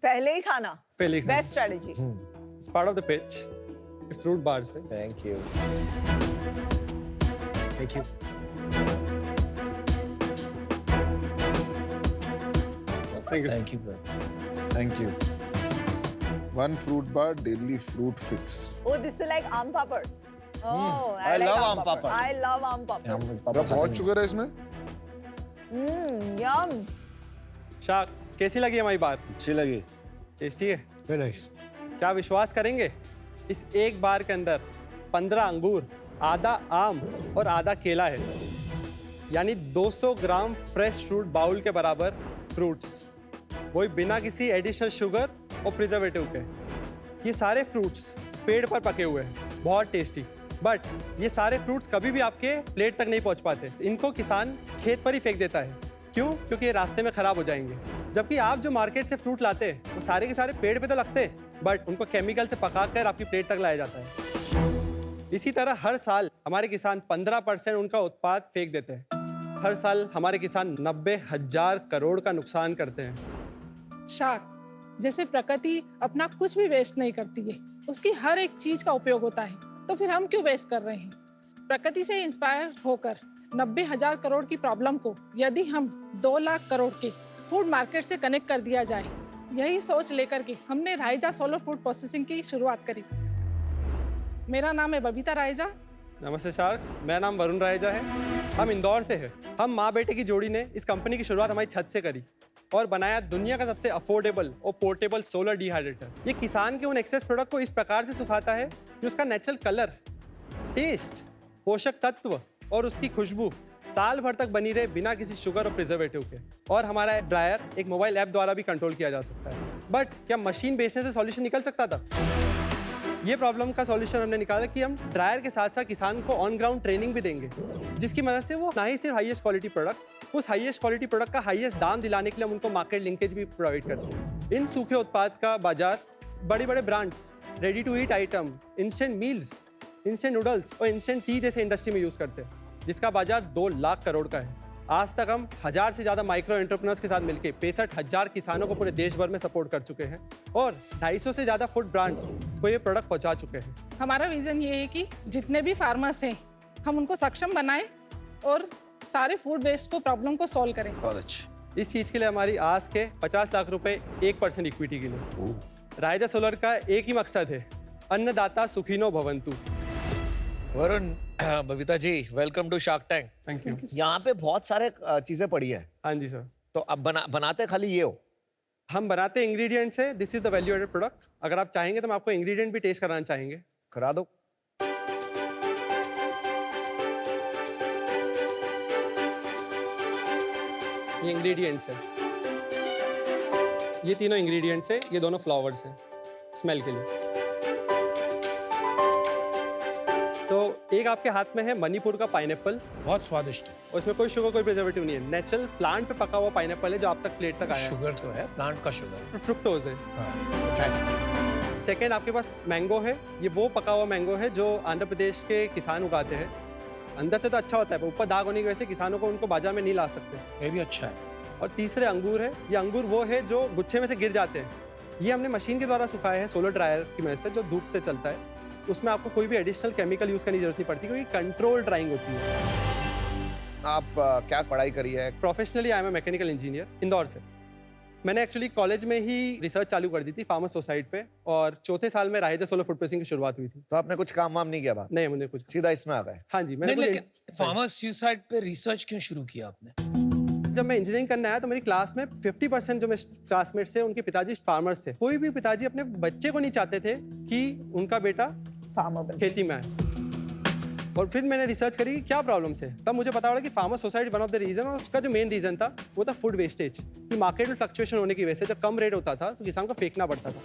पहले ही खाना, पहले ही best strategy. It's part of the pitch. Fruit bar से thank you thank you thank you. Thank you Thank you. One fruit bar, daily fruit fix. Oh, this is like aam papad. Oh, I like love aam papad. I love aam papad. क्या बहुत sugar है इसमें? Yum. Sharks, कैसी लगी हमारी बार? अच्छी लगी tasty है? वेरी नाइस क्या विश्वास करेंगे, इस एक बार के अंदर 15 अंगूर, आधा आम और आधा केला है, यानी 200 ग्राम फ्रेश फ्रूट बाउल के बराबर फ्रूट्स, वही बिना किसी एडिशनल शुगर और प्रिजर्वेटिव के। ये सारे फ्रूट्स पेड़ पर पके हुए हैं, बहुत टेस्टी। बट ये सारे फ्रूट्स कभी भी आपके प्लेट तक नहीं पहुंच पाते, इनको किसान खेत पर ही फेंक देता है। क्यों? क्योंकि ये रास्ते में खराब हो जाएंगे। जबकि आप जो मार्केट से फ्रूट लाते हैं वो सारे के सारे पेड़ पे तो लगते हैं, बट उनको केमिकल से पकाकर आपकी प्लेट तक लाया जाता है। इसी तरह हर साल हमारे किसान 15% उनका उत्पाद फेंक देते हैं। हर साल हमारे किसान 90,000 करोड़ का नुकसान करते हैं। शार्क, जैसे प्रकृति अपना कुछ भी वेस्ट नहीं करती है, उसकी हर एक चीज का उपयोग होता है, तो फिर हम क्यों वेस्ट कर रहे हैं? प्रकृति से इंस्पायर होकर 90,000 करोड़ की प्रॉब्लम को यदि हम 2 लाख करोड़ के फूड मार्केट से कनेक्ट कर दिया जाए, यही सोच लेकर के हमने रायजा सोलर फूड प्रोसेसिंग की शुरुआत करी। मेरा नाम है बबीता रायजा। नमस्ते शार्क्स, मेरा नाम वरुण रायजा है। हम इंदौर से हैं। हम माँ बेटे की जोड़ी ने इस कंपनी की शुरुआत हमारी छत से करी और बनाया दुनिया का सबसे अफोर्डेबल और पोर्टेबल सोलर डिहाइड्रेटर। ये किसान के उन एक्सेस प्रोडक्ट को इस प्रकार से सुखाता है कि उसका नेचुरल कलर, टेस्ट, पोषक तत्व और उसकी खुशबू साल भर तक बनी रहे बिना किसी शुगर और प्रिजर्वेटिव के। और हमारा ड्रायर एक मोबाइल ऐप द्वारा भी कंट्रोल किया जा सकता है। बट क्या मशीन बेचने से सॉल्यूशन निकल सकता था? ये प्रॉब्लम का सॉल्यूशन हमने निकाला कि हम ड्रायर के साथ साथ किसान को ऑन ग्राउंड ट्रेनिंग भी देंगे, जिसकी मदद से वो ना ही सिर्फ हाईएस्ट क्वालिटी प्रोडक्ट, उस हाईएस्ट क्वालिटी प्रोडक्ट का हाईएस्ट दाम दिलाने के लिए हम उनको मार्केट लिंकेज भी प्रोवाइड करते हैं। इन सूखे उत्पाद का बाजार बड़े बड़े brands, ready to eat item, instant meals, instant noodles और इंस्टेंट टी जैसे इंडस्ट्री में यूज़ करते हैं, जिसका बाजार 2 लाख करोड़ का है। आज तक हम 1000 से ज़्यादा माइक्रो एंटरप्रेन्योर्स के साथ मिलकर 65,000 किसानों को पूरे देश भर में सपोर्ट कर चुके हैं और 250 से ज़्यादा फूड ब्रांड्स को ये प्रोडक्ट पहुंचा चुके हैं। हमारा विजन ये है कि जितने भी फार्मर्स हैं, हम उनको सक्षम बनाएं और सारे फूड वेस्ट को प्रॉब्लम को सॉल्व करें। बहुत अच्छा। इस चीज़ के लिए हमारी आज के 50 लाख रुपए 1% इक्विटी के लिए। रायजा सोलर का एक ही मकसद है, अन्नदाता सुखीनो भवंतु। Varun, Babita ji, welcome to Shark Tank. Thank you. यहाँ पे बहुत सारे चीजें पड़ी है, हाँ जी सर। तो अब बनाते खाली ये हो? हम बनाते इंग्रेडिएंट्स है, this is the value added product. अगर आप चाहेंगे तो मैं आपको इंग्रेडिएंट भी टेस्ट कराना चाहेंगे। करा दो। ये इंग्रेडिएंट्स है, ये तीनों इंग्रेडिएंट्स है, ये दोनों फ्लावर्स हैं स्मेल के लिए। तो एक आपके हाथ में है मणिपुर का पाइनएप्पल, बहुत स्वादिष्ट है। और इसमें कोई शुगर कोई प्रिजर्वेटिव नहीं है, नेचुरल प्लांट पे पका हुआ पाइनएप्पल है जो आप तक प्लेट तक आया है। शुगर तो है, प्लांट का शुगर। फ्रुक्टोज है। हाँ, अच्छा है। सेकेंड आपके पास मैंगो है, ये वो पका हुआ मैंगो है जो आंध्र प्रदेश के किसान उगाते हैं। अंदर से तो अच्छा होता है पर ऊपर दाग होने की वजह से किसानों को उनको बाजार में नहीं ला सकते। ये भी अच्छा है। और तीसरे अंगूर है, ये अंगूर वो है जो गुच्छे में से गिर जाते हैं। ये हमने मशीन के द्वारा सुखाया है सोलर ड्रायर की मदद से, जो धूप से चलता है। उसमें आपको कोई भी एडिशनल केमिकल यूज़ करने की जरूरत नहीं पड़ती क्योंकि कंट्रोल ड्राइंग होती है। आप क्या पढ़ाई करी है? Professionally I am a mechanical engineer, Indore से। मैंने एक्चुअली कॉलेज में ही रिसर्च चालू कर दी थी फार्मर सोसाइटी पे, और चौथे साल में रायजा सोलर फूड प्रोसेसिंग की शुरुआत हुई थी। तो आपने कुछ काम वाम नहीं किया बात? नहीं, मुझे कुछ। सीधा इसमें आ गए? हाँ जी, नहीं, मैंने लेकिन फार्मर सुसाइड पे रिसर्च क्यों शुरू किया आपने? जब मैं इंजीनियरिंग करने आया तो मेरी क्लास में 50% जो मेरे क्लासमेट्स थे उनके पिताजी फार्मर्स थे। कोई भी पिताजी अपने बच्चे को नहीं चाहते थे कि उनका बेटा फार्मर खेती में आए। और फिर मैंने रिसर्च करी कि क्या प्रॉब्लम्स है, तब मुझे पता पड़ा कि farmer society one of the reason, और उसका जो मेन रीजन था वो था फूड वेस्टेज। कि मार्केट में फ्लक्चुएशन होने की वजह से जब कम रेट होता था तो किसान को फेंकना पड़ता था।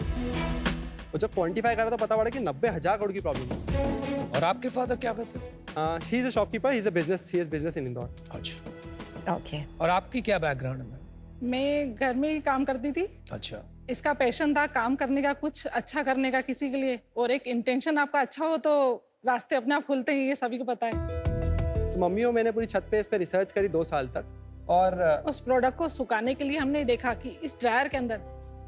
और जब क्वान्टिफाई करा तो पता पड़ा कि 90,000 करोड़ की प्रॉब्लम है। और आपके फादर क्या करते थे? He is a shopkeeper, he is a business in Indore. अच्छा। ओके। और आपकी क्या बैकग्राउंड है? मैं घर में ही काम करती थी। अच्छा। इसका पैशन था काम करने का, कुछ अच्छा करने का किसी के लिए, और एक इंटेंशन आपका अच्छा हो तो रास्ते अपने आप खुलते हैं, ये सभी को पता है। तो मम्मी और मैंने पूरी छत पे इस पे रिसर्च करी 2 साल तक। और उस प्रोडक्ट को सुखाने के लिए हमने देखा कि इस ड्रायर के अंदर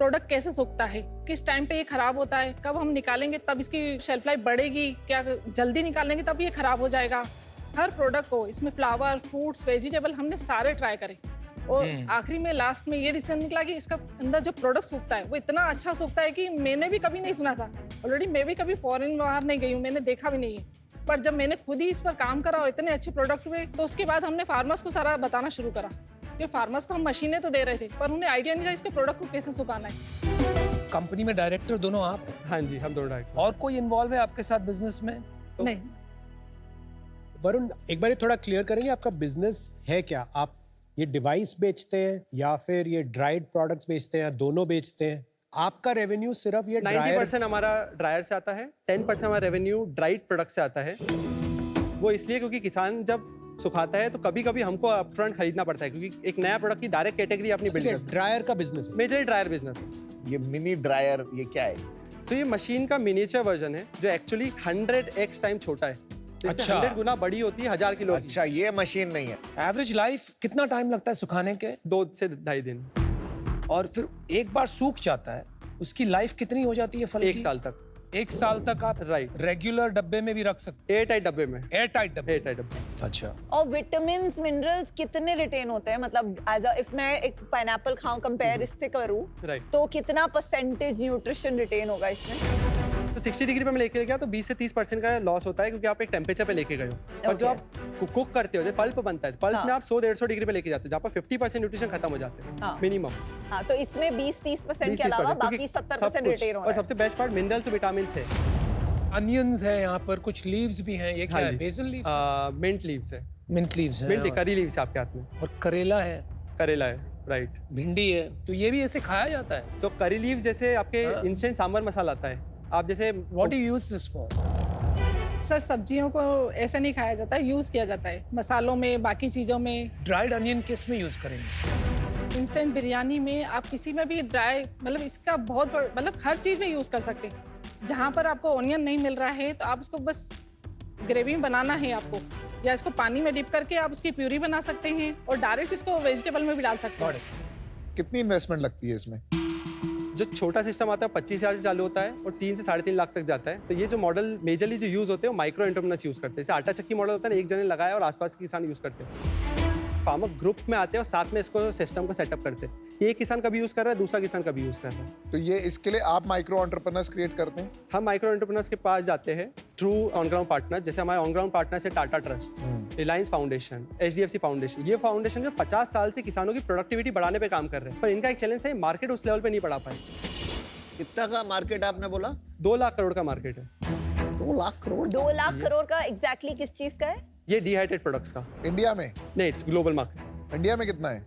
प्रोडक्ट कैसे सूखता है, किस टाइम पे ये खराब होता है, कब हम निकालेंगे तब इसकी शेल्फ लाइफ बढ़ेगी, क्या जल्दी निकालेंगे तब ये खराब हो जाएगा। हर प्रोडक्ट को, इसमें फ्लावर, फ्रूट्स, वेजिटेबल हमने सारे ट्राई करे और आखिरी में लास्ट में ये डिसीजन निकला कि इसका अंदर जो प्रोडक्ट सूखता है वो इतना अच्छा सूखता है कि मैंने भी कभी नहीं सुना था। ऑलरेडी मैं भी कभी फॉरेन बाहर नहीं गई हूँ, मैंने देखा भी नहीं है, पर जब मैंने खुद ही इस पर काम करा और इतने अच्छे प्रोडक्ट हुए तो उसके बाद हमने फार्मर्स को सारा बताना शुरू करा। कि फार्मर्स को हम मशीनें तो दे रहे थे पर उन्हें आइडिया नहीं था इसके प्रोडक्ट को कैसे सुखाना है। कंपनी में डायरेक्टर दोनों आप हैं? हाँ जी, हम दोनों डायरेक्टर। और कोई इन्वॉल्व है आपके साथ बिजनेस में? नहीं। वरुण, एक बार थोड़ा क्लियर करेंगे आपका बिजनेस है क्या? आप ये डिवाइस बेचते हैं या फिर ये ड्राइड प्रोडक्ट्स बेचते हैं या दोनों बेचते हैं? आपका रेवेन्यू सिर्फ ये 90% हमारा ड्रायर से आता है, 10% हमारा रेवेन्यू ड्राइड प्रोडक्ट से आता है। वो इसलिए क्योंकि किसान जब सुखाता है तो कभी कभी हमको अपफ्रंट खरीदना पड़ता है, क्योंकि एक नया प्रोडक्ट की डायरेक्ट कैटेगरी अपनी बिल्ड कर सकते हैं। ड्रायर का बिजनेस है? मेजरली ड्रायर बिजनेस है। ये मिनी ड्रायर ये क्या है? तो ये मशीन का मिनिएचर वर्जन है जो एक्चुअली 100x टाइम छोटा है। इससे अच्छा। 100 गुना बड़ी होती है 1000 किलो की। अच्छा, ये मशीन नहीं है। एवरेज लाइफ कितना टाइम लगता है सुखाने के? 2 से 2.5 दिन। और फिर एक बार सूख जाता है, उसकी लाइफ कितनी हो जाती है फल की? 1 साल तक। 1 साल तक आप Right. रेगुलर डब्बे में भी रख सकते एयर टाइट डब्बे में। हैं, एयर टाइट डब्बे। एयर टाइट डब्बे। अच्छा। और विटामिन्स मिनरल्स कितने रिटेन होते हैं? मतलब एज अ इफ मैं एक पाइनएप्पल खाऊं कंपेयर इससे करूं राइट। तो कितना परसेंटेज न्यूट्रिशन रिटेन होगा इसमें? तो 60 डिग्री पे मैं लेके गया तो 20 से 30% का लॉस होता है, क्योंकि आप एक टेम्परेचर पे लेके गए हो। और जो Okay. आप कुक करते हो, जो पल्प बनता है, पल्प हाँ. में आप 100-150 डिग्री पे लेके जाते हो, जहाँ पर 50% न्यूट्रिशन खत्म हो जाते हैं हाँ. मिनिमम। हाँ, तो इसमें 20-30% के अलावा बाकी 70% रिटेन हो और रहा है। सबसे बेस्ट पार्ट मिनरल्स और विटामिन है। अनियंस है यहाँ पर, कुछ लीव्स भी हैं। ये क्या है? BECIL leaves? मिंट लीव्स है। मिंट लीव्स मिंट हैं। करी लीव्स है आपके हाथ में। और करेला है, करेला है, राइट। भिंडी है, तो ये भी ऐसे खाया जाता है? सो करी लीव्स जैसे आपके हाँ. इंस्टेंट सांभर मसाला आता है, आप जैसे what do you use this for? Sir सब्जियों को ऐसे नहीं खाया जाता है, यूज़ किया जाता है मसालों में, बाकी चीज़ों में। ड्राइड अनियन किस में यूज करेंगे? इंस्टेंट बिरयानी में आप किसी में भी ड्राई, मतलब इसका बहुत मतलब हर चीज़ में यूज़ कर सकते हैं। जहाँ पर आपको ऑनियन नहीं मिल रहा है तो आप उसको बस ग्रेवी में बनाना है आपको, या इसको पानी में डिप करके आप उसकी प्यूरी बना सकते हैं और डायरेक्ट इसको वेजिटेबल में भी डाल सकते हैं। कितनी इन्वेस्टमेंट लगती है इसमें? जो छोटा सिस्टम आता है 25,000 से चालू होता है और 3 से 3.5 लाख तक जाता है। तो ये जो मॉडल मेजरली जो यूज होते हैं वो माइक्रो एंटरप्रेन्योर्स यूज करते हैं। जैसे आटा चक्की मॉडल होता है ना, एक जने लगाया और आसपास के किसान यूज करते हैं। फार्मर ग्रुप में आते हैं और साथ में इसको सिस्टम को सेटअप करते हैं। एक किसान कभी यूज कर रहा है, दूसरा किसान कभी यूज कर रहा है। तो ये इसके लिए आप माइक्रो एंटरप्रेन्योर्स क्रिएट करते हैं? हम माइक्रो एंटरप्रेन्योर्स के पास जाते हैं थ्रू ऑन ग्राउंड पार्टनर। जैसे हमारे ऑन ग्राउंड पार्टनर्स है Tata trust, Reliance foundation, HDFC foundation. ये फाउंडेशन जो 50 साल से किसानों की प्रोडक्टिविटी बढ़ाने पे काम कर रहे हैं, पर इनका एक चैलेंज है मार्केट उस लेवल पे नहीं बढ़ा पाए। कितना का मार्केट आपने बोला? 2 लाख करोड़ का मार्केट है। 2 लाख करोड़? 2 लाख करोड़ का एग्जैक्टली किस चीज का है? ये डिहाइड्रेटेड प्रोडक्ट्स का। इंडिया में? नहीं, इट्स ग्लोबल मार्केट। इंडिया में कितना है?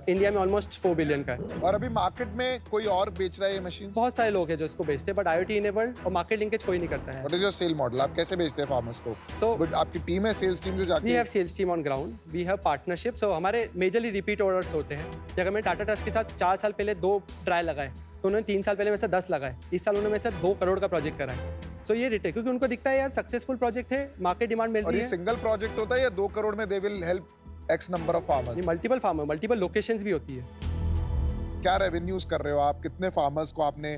इंडिया में ऑलमोस्ट 4 बिलियन का है। और अभी मार्केट में कोई और बेच रहा है ये मशीन? बहुत सारे लोग हैं जो इसको बेचते हैं, बट IoT इनेबल्ड और मार्केट लिंकेज कोई नहीं करता है। What is your sale model? आप कैसे बेचते हैं फार्मर्स को? So- बट आपकी टीम है, सेल्स टीम जो वी जाके? Have sales team on ground, we have partnership. So हमारे मेजरली रिपीट ऑर्डर्स होते हैं। अगर मैं टाटा ट्रस्ट के साथ 4 साल पहले 2 ट्रायल लगाए तो उन्होंने 3 साल पहले में से 10 लगाए। इस साल उन्होंने मेरे से 2 करोड़ का प्रोजेक्ट करा है। सो ये रिटेल, क्योंकि उनको दिखता है यार सक्सेसफुल प्रोजेक्ट है, मार्केट डिमांड और मिलती ये है। सिंगल प्रोजेक्ट होता है या 2 करोड़ में they will help X number of farmers? Multiple farmer, multiple locations भी होती है। क्या रेवेन्यूज कर रहे हो आप? कितने फार्मर्स को आपने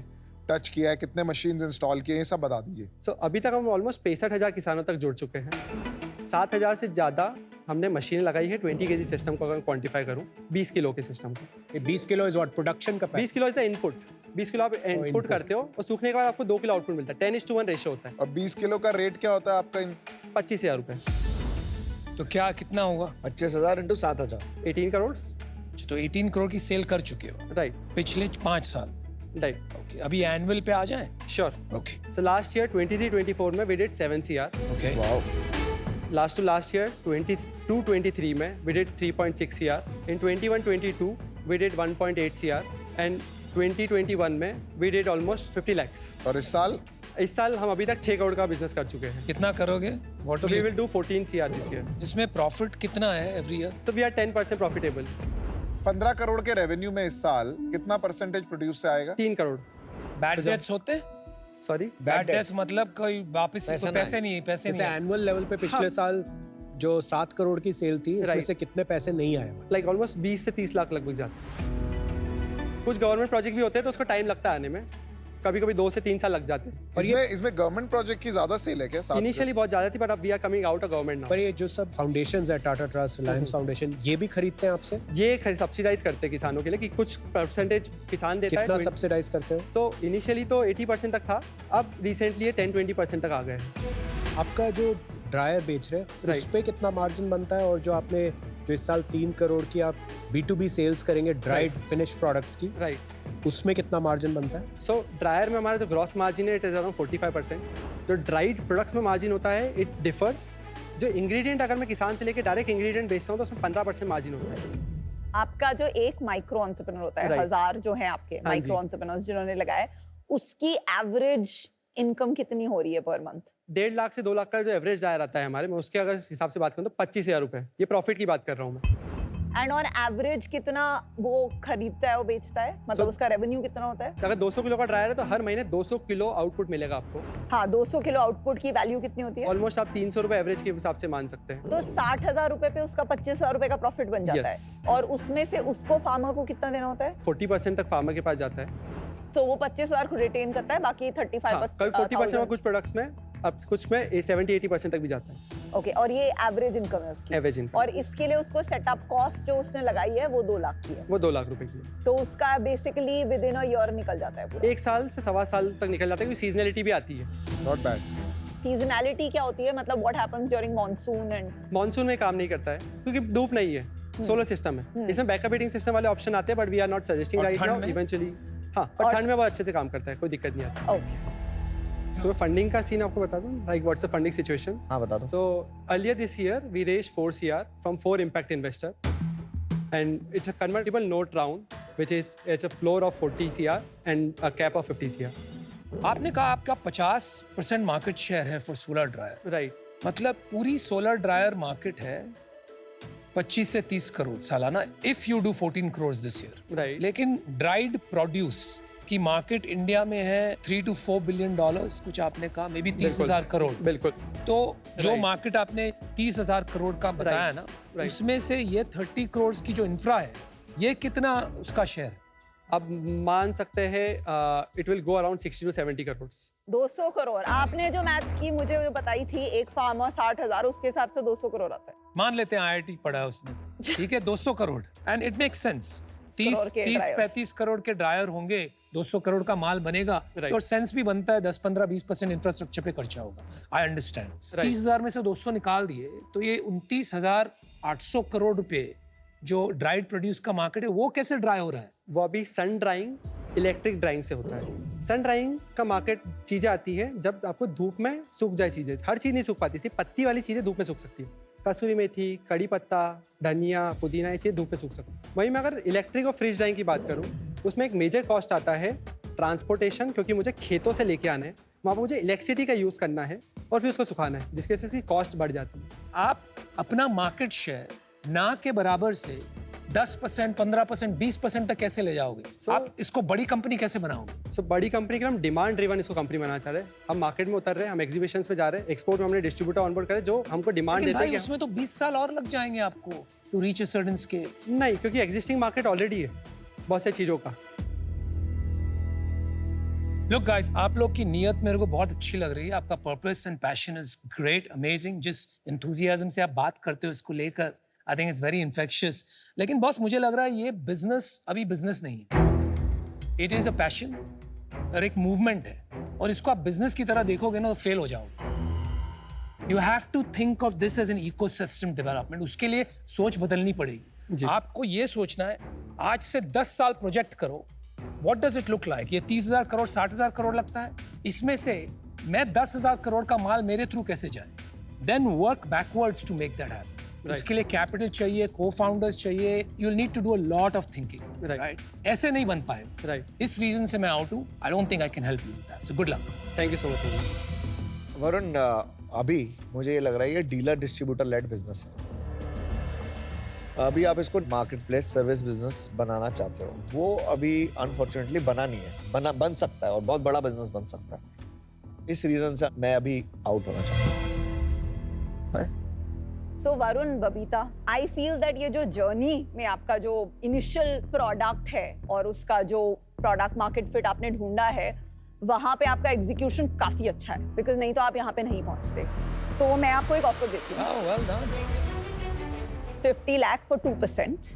टच किया है? कितने मशीन्स इंस्टॉल किए हैं? ये सब बता दीजिए। सो अभी तक हम ऑलमोस्ट 65,000 किसानों तक जुड़ चुके हैं। 7,000 से ज़्यादा हमने मशीन लगाई है। 20 kg सिस्टम को अगर क्वान्टिफाई करूँ, 20 किलो के सिस्टम को। ये 20 किलो इज व्हाट प्रोडक्शन का? 20 kilo is the input. 20 kilo आप इनपुट input. करते हो और सूखने के बाद आपको 2 किलो आउटपुट मिलता है। 10:1 रेशियो होता है। और 20 किलो का रेट क्या होता है आपका? 25,000 रुपये, तो क्या कितना होगा? 25,000 इंटू 7,000। 18 करोड़। तो 18 करोड़ की सेल कर चुके हो राइट, पिछले 5 साल। राइट, ओके, अभी एनुअल पे आ जाए। Sure. Okay so last year 23-24 में we did 7 CR। Okay. Wow. Last to last year 22-23 में we did 3.6 CR। In 21-22 we did 1.8 CR and 2021 में वी डिड ऑलमोस्ट 50 lakhs। और इस साल? इस साल हम अभी तक 6 करोड़ का बिजनेस कर चुके हैं। कितना करोगे? What So we will do 14 CR this year. इसमें प्रॉफिट कितना है every year? So we are 10% profitable. 15 crore के रेवेन्यू में इस साल कितना परसेंटेज प्रोड्यूस से आएगा? 3 करोड़। बैड डेट्स होते हैं? सॉरी, बैड डेट्स मतलब कोई वापस पैसा पैसे नहीं जैसे नहीं एनुअल लेवल पे पिछले साल जो 7 करोड़ की सेल थी, इसमें Right. से कितने पैसे नहीं आए? लाइक ऑलमोस्ट 20 से 30 लाख लगभग जाते हैं। कुछ गवर्नमेंट प्रोजेक्ट भी होते हैं तो उसको टाइम लगता है आने में, कभी कभी 2 से 3 साल लग जाते हैं। और इसमें गवर्नमेंट प्रोजेक्ट की ज्यादा सेल है क्या साथ में? इनिशियली बहुत ज़्यादा थी, बट अब we are coming out of government now. पर ये जो सब फाउंडेशंस है, टाटा ट्रस्ट, रिलायंस फाउंडेशन, ये भी खरीदते हैं आपसे? ये सब्सिडाइज करते हैं किसानों के लिए कि कुछ परसेंटेज किसान देता कितना है। सब्सिडाइज करते हो? सो इनिशियली तो 80% तक था, अब रिसेंटली ये 10-20% तक आ गए हैं। आपका जो ड्रायर बेच रहे हैं उस पे कितना मार्जिन बनता है? और जो आपने जो इस साल 3 करोड़ की आप B2B सेल्स करेंगे ड्राइड फिनिश प्रोडक्ट्स की, राइट। उसमें कितना मार्जिन बनता है? सो ड्रायर में हमारा जो ग्रॉस मार्जिन है इट इज अराउंड 45%। जो ड्राइड प्रोडक्ट्स में मार्जिन होता है इट डिफर्स। जो इंग्रेडिएंट अगर मैं किसान से लेके डायरेक्ट इंग्रेडिएंट बेचता हूँ तो उसमें 15% मार्जिन होता है। आपका जो एक माइक्रो एंटरप्रेन्योर होता है, Right. 1000 जो है आपके हाँ जी। माइक्रो एंटरप्रेन्योर्स जिन्होंने लगाए, उसकी एवरेज इनकम कितनी हो रही है पर मंथ? 1.5 लाख से 2 लाख का जो एवरेज ड्रायर आता है हमारे में, उसके अगर हिसाब से बात करूँ तो 25,000 रुपये, ये प्रॉफिट की बात कर रहा हूँ मैं। एंड ऑन एवरेज कितना वो खरीदता है, वो बेचता है, मतलब So- उसका रेवेन्यू कितना होता है? अगर 200 किलो का ड्रायर है तो हर महीने 200 किलो आउटपुट मिलेगा आपको। हाँ, 200 किलो आउटपुट की वैल्यू कितनी होती है? ऑलमोस्ट आप 300 रुपये एवरेज के हिसाब से मान सकते हैं। तो 60,000 रुपए पे उसका 25,000 रुपए का प्रॉफिट बन जाता Yes. है, और उसमें से उसको फार्मर को कितना देना होता है? 40% तक फार्मर के पास जाता है। तो वो 25,000 को रिटेन करता है, बाकी 35% कल 40% में कुछ प्रोडक्ट्स में, अब कुछ में 70-80% तक भी जाता है ओके, और ये एवरेज इनकम है उसकी। Average income. और इसके लिए उसको सेटअप कॉस्ट जो उसने लगाई है वो 2 लाख की है, वो 2 लाख रुपए की है। तो उसका basically with in a year निकल जाता है पूरा। 1 साल से 1.25 साल तक निकल जाता है, क्योंकि सीजनलिटी भी आती है। Not bad. सीजनैलिटी क्या होती है, मतलब what happens during monsoon and? Monsoon में काम नहीं करता है क्योंकि धूप नहीं है, सोलर सिस्टम है। इसमें बैकअप हीटिंग सिस्टम वाले ऑप्शन आते हैं, but we are not suggesting और राइट ठंड नाउ। में? इवेंचुअली हाँ, पर और- ठंड में बहुत अच्छे से काम करता है, कोई दिक्कत नहीं आती। ओके, सो फंडिंग का सीन आपको बता दूं, like what's the funding situation. हाँ बता दो। So earlier this year, we raised 4 CR from 4 impact investor, and it's a convertible note round, which is it's a floor of 40 CR and a cap of 50 CR. आपने कहा आपका 50% market share है for solar dryer, Right. मतलब पूरी solar dryer market है 25 से 30 करोड़ सालाना, if you do 14 crore this year. Right. लेकिन ड्राइड प्रोड्यूस की मार्केट इंडिया में है 3 to 4 बिलियन डॉलर्स, कुछ आपने कहा मे बी 30,000 करोड़। बिल्कुल। तो जो Right. मार्केट आपने 30,000 करोड़ का बताया Right. ना, Right. उसमें से ये 30 करोड़ की जो इंफ्रा है, ये कितना उसका शेयर है? अब मान सकते हैं it will go around 60 to 70 crore. 200 crore. आपने जो मैथ्स की मुझे वो बताई थी, एक फार्मर 60,000, उसके हिसाब से 200 करोड़ आता है। मान लेते हैं IIT पढ़ा है उसने, ठीक है, 200 crore, and it makes sense. 30-35 crore के ड्रायर होंगे, 200 करोड़ का माल बनेगा, Right. तो सेंस भी बनता है 10-15-20% इंफ्रास्ट्रक्चर पे खर्चा होगा। I understand. Right. 30,000 में से 200 निकाल दिए तो ये 29,800 करोड़ रुपए जो ड्राइड प्रोड्यूस का मार्केट है, वो कैसे ड्राई हो रहा है? वो अभी सन ड्राइंग, इलेक्ट्रिक ड्राइंग से होता है। सन ड्राइंग का मार्केट चीज़ें आती है जब आपको धूप में सूख जाए चीज़ें। हर चीज़ नहीं सूख पाती, सिर्फ पत्ती वाली चीज़ें धूप में सूख सकती है। कसूरी मेथी, कड़ी पत्ता, धनिया, पुदीना, ये चीज़ें धूप में सूख सकती है। वहीं मैं अगर इलेक्ट्रिक और फ्रिज ड्राइंग की बात करूँ, उसमें एक मेजर कॉस्ट आता है ट्रांसपोर्टेशन, क्योंकि मुझे खेतों से लेके आना है, वहाँ पर मुझे इलेक्ट्रिसिटी का यूज़ करना है और फिर उसको सुखाना है, जिसकी वजह से कॉस्ट बढ़ जाती है। आप अपना मार्केट शेयर ना के बराबर से 10%, 15%, 20% तक कैसे ले जाओगे? आप इसको बड़ी कंपनी कैसे बनाओगे? सो बड़ी कंपनी के लिए हम डिमांड ड्रिवन इसको कंपनी बनाना चाह रहे हैं। हम मार्केट में उतर रहे हैं, हम एग्जीबिशंस पे जा रहे हैं, एक्सपोर्ट में हमने डिस्ट्रीब्यूटर ऑनबोर्ड करे जो हमको डिमांड लेकिन देते भाई हैं। उसमें तो 20 साल और लग जाएंगे आपको to reach a certain scale. नहीं, क्योंकि एग्जिस्टिंग मार्केट ऑलरेडी है बहुत से चीज़ों का। Look guys, आप लोग की नीयत मेरे को बहुत अच्छी लग रही है। आपका purpose and passion is great, amazing. जिस एंथुसियाज्म से आप बात करते हो इसको लेकर, I think it's very infectious. लेकिन बॉस, मुझे लग रहा है ये बिजनेस अभी बिजनेस नहीं है, इट इज अ पैशन और एक मूवमेंट है, और इसको आप बिजनेस की तरह देखोगे ना तो फेल हो जाओगे। You have to think of this as an ecosystem development. उसके लिए सोच बदलनी पड़ेगी। आपको ये सोचना है, आज से 10 साल प्रोजेक्ट करो, What does it look like? ये 30,000 करोड़ 60,000 करोड़ लगता है, इसमें से मैं 10,000 करोड़ का माल मेरे थ्रू कैसे जाए? Then work backwards to make that happen. Right. इसके लिए कैपिटल चाहिए, को-फाउंडर्स चाहिए, you'll need to do a lot of thinking. Right. ऐसे नहीं बन पाए। Right. इस रीजन से मैं आउट हूँ। I don't think I can help you with that. So good luck. Thank you so much. Varun, अभी मुझे ये लग रहा है ये डीलर डिस्ट्रीब्यूटर लेड बिजनेस है। अभी आप इसको मार्केट प्लेस सर्विस बिजनेस बनाना चाहते हो, वो अभी अनफॉर्चुनेटली बना नहीं है। बन सकता है और बहुत बड़ा बिजनेस बन सकता है। इस रीजन से मैं अभी आउट होना चाहता हूँ। So Varun, Babita, I feel that ये जो जर्नी में आपका जो इनिशियल प्रोडक्ट है और उसका जो प्रोडक्ट मार्केट फिट आपने ढूंढा है, वहाँ पे आपका एग्जीक्यूशन काफी अच्छा है, बिकॉज नहीं तो आप यहाँ पे नहीं पहुँचते। तो मैं आपको एक ऑफर देती हूँ, Oh, well done. 50 lakh for 2%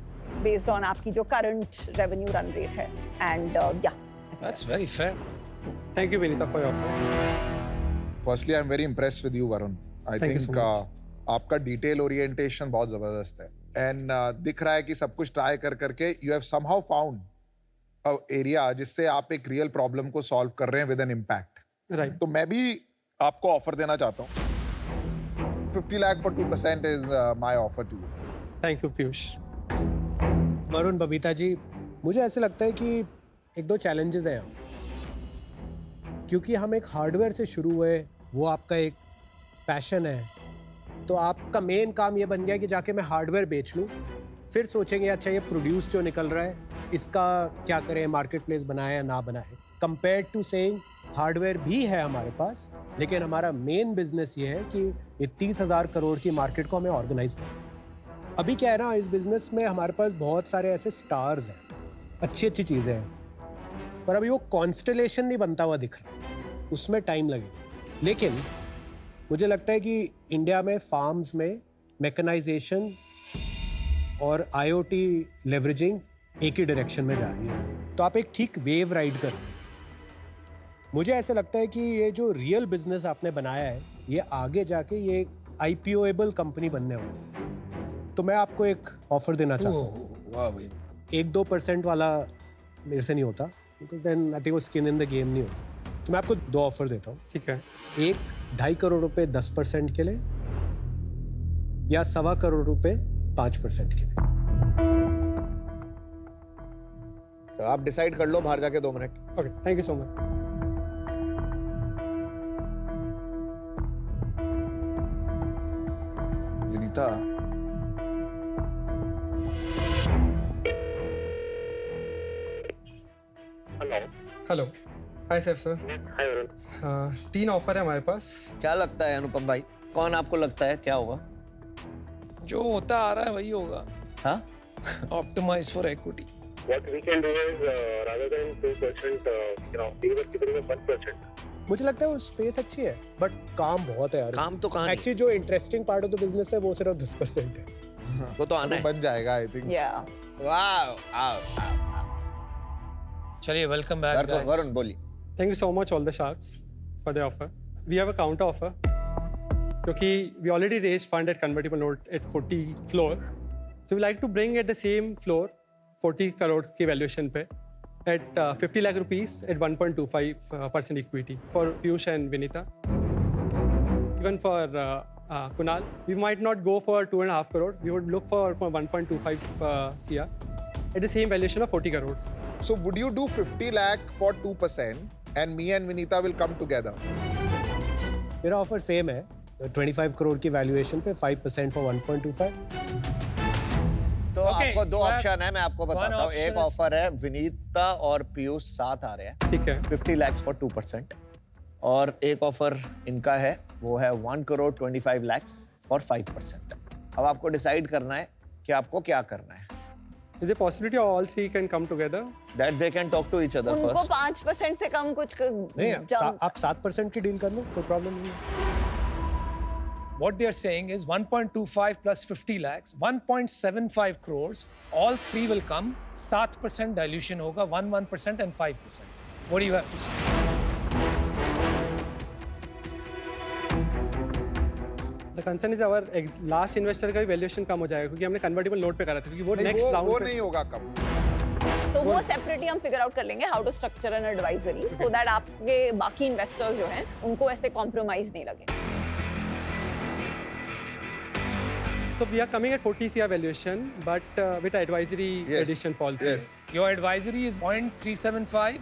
based on आपकी जो करंट रेवेन्यू रन रेट है, एंड या That's very fair. Thank you, Vinita, for your offer. Firstly I am very impressed with you Varun. I Thank you think so much. आपका detail orientation बहुत जबरदस्त है and दिख रहा है कि सब कुछ ट्राई कर करके you have somehow found a area जिससे आप एक रियल प्रॉब्लम को सॉल्व कर रहे हैं विद एन इम्पैक्ट। Right. तो मैं भी आपको ऑफर देना चाहता हूँ। 50 lakh for 2% is my offer to you. Thank you, Piyush. Varun, Babita ji, मुझे ऐसे लगता है कि एक दो चैलेंजेस हैं यहाँ पे। क्योंकि हम एक हार्डवेयर से शुरू हुए, वो आपका एक पैशन है, तो आपका मेन काम ये बन गया कि जाके मैं हार्डवेयर बेच लूँ, फिर सोचेंगे अच्छा ये प्रोड्यूस जो निकल रहा है इसका क्या करें, मार्केट प्लेस बनाए या ना बनाए, कंपेयर टू सेइंग हार्डवेयर भी है हमारे पास, लेकिन हमारा मेन बिजनेस ये है कि ये 30,000 करोड़ की मार्केट को हमें ऑर्गेनाइज करना है। अभी क्या है ना, इस बिजनेस में हमारे पास बहुत सारे ऐसे स्टार्स हैं, अच्छी अच्छी चीज़ें हैं, पर अभी वो कॉन्स्टलेशन नहीं बनता हुआ दिख रहा, उसमें टाइम लगेगा। लेकिन मुझे लगता है कि इंडिया में फार्म्स में मैकेनाइजेशन और IoT लेवरेजिंग एक ही डायरेक्शन में जा रही है, तो आप एक ठीक वेव राइड कर रहे हैं। मुझे ऐसा लगता है कि ये जो रियल बिजनेस आपने बनाया है, ये आगे जाके ये IPO-एबल कंपनी बनने वाली है। तो मैं आपको एक ऑफर देना चाहता हूँ। Oh, wow, baby. 1-2% वाला मेरे से नहीं होता, बिकॉज देन आई थिंक वो स्किन इन द गेम नहीं होता। तो मैं आपको 2 ऑफर देता हूँ। ठीक है। एक 2.5 करोड़ रुपए 10% के लिए, या 1.25 करोड़ रुपए 5% के लिए। तो आप डिसाइड कर लो बाहर जाके 2 minute. Okay, thank you so much. Vinita, hello, hi Saif sir. Hi Varun. 3 offer है हमारे पास। क्या लगता है अनुपम भाई, कौन आपको लगता है क्या होगा? जो होता आ रहा है वही होगा। हाँ, Optimize for equity. What we can do is rather than 2%, we were giving them 1%. मुझे लगता है वो स्पेस अच्छी है, बट काम बहुत है यार। काम तो कहाँ नहीं। एक्चुअली जो interesting part of the business है वो सिर्फ 10% है। वो तो आना है। बन जाएगा आई थिंक। या वाह, चलिए, welcome back, guys. वरुण बोलिए। Thank you so much all the sharks for the offer. We have a counter offer क्योंकि we already raised fund at convertible note at 40 floor, so we like to bring at the same floor 40 crores की valuation पे at 50 lakh rupees at 1.25% equity for Piyush and Vinita. Even for Kunal, we might not go for 2.5 crore. We would look for 1.25 CR at the same valuation of 40 crores. So would you do 50 lakh for 2% and me and Vinita will come together? मेरा offer same है, 25 करोड़ की valuation पे 5% for 1.25। तो Okay, आपको 2 so option है, मैं आपको बताता हूँ। option एक is- ऑफर है, विनीता और पीयूष साथ आ रहे हैं, ठीक है। 50 lakhs फॉर 2%, और एक ऑफर इनका है, वो है 1 करोड़ 25 lakhs फॉर 5%। अब आपको डिसाइड करना है कि आपको क्या करना है। Is there a possibility all 3 can come together? That they can talk to each other उनको first. 5% से कम कुछ नहीं, आप 7% की डील कर लो, कोई प्रॉब्लम नहीं है। What they are saying is 1.25 plus 50 lakhs, 1.75 crores, all 3 will come, 7% dilution होगा, 1% and 5%. What do you have to say? The concern is our last investor का भी valuation कम हो जाएगा क्योंकि हमने convertible note पे करा था क्योंकि वो नहीं, next round वो पे नहीं होगा कम। तो वो सेपरेटली हम फिगर आउट कर लेंगे how to structure an advisory so that आपके बाकी इन्वेस्टर्स जो हैं उनको ऐसे कॉम्प्रोमाइज नहीं लगे। So we are coming at 40 CR valuation, but with advisory Yes. addition for all 3. Yes. Your advisory is 0.375,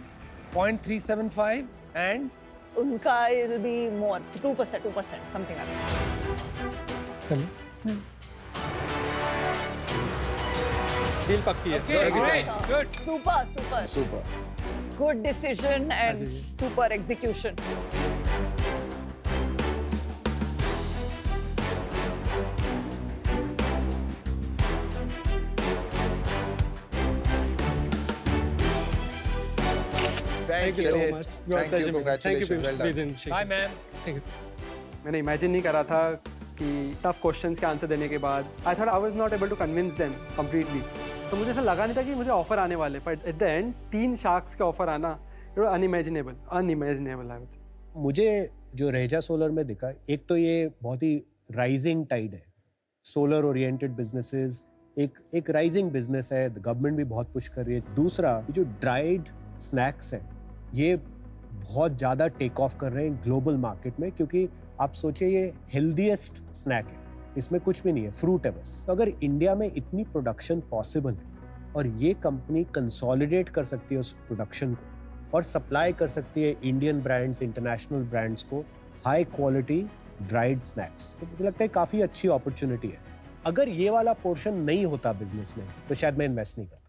0.375 and उनका it will be more 2% something like that. Deal पक्की है। okay, great, good. Super. Good decision and जी। super execution. Thank you. so much. Thank you. Congratulations. Well done. Bye ma'am. मैंने imagine नहीं करा था कि tough questions के answer देने के बाद I thought I was not able to convince them completely. तो मुझे ऐसा लगा नहीं था कि मुझे ऑफर आने वाले, but at the end 3 sharks के ऑफर आना, it was unimaginable I would say. मुझे जो रहेजा सोलर में दिखा, एक तो ये बहुत ही राइजिंग टाइड है, सोलर ओरिएंटेड बिजनेसेस एक राइजिंग बिजनेस है, गवर्नमेंट भी बहुत पुश कर रही है। दूसरा, ये जो ड्राइड स्नैक्स हैं ये बहुत ज़्यादा टेक ऑफ कर रहे हैं ग्लोबल मार्केट में, क्योंकि आप सोचिए ये हेल्दीएस्ट स्नैक है, इसमें कुछ भी नहीं है, फ्रूट है बस। तो अगर इंडिया में इतनी प्रोडक्शन पॉसिबल है और ये कंपनी कंसोलिडेट कर सकती है उस प्रोडक्शन को और सप्लाई कर सकती है इंडियन ब्रांड्स, इंटरनेशनल ब्रांड्स को हाई क्वालिटी ड्राइड स्नैक्स, तो मुझे लगता है काफ़ी अच्छी अपॉर्चुनिटी है। अगर ये वाला पोर्शन नहीं होता बिजनेस में तो शायद मैं इन्वेस्ट नहीं करता।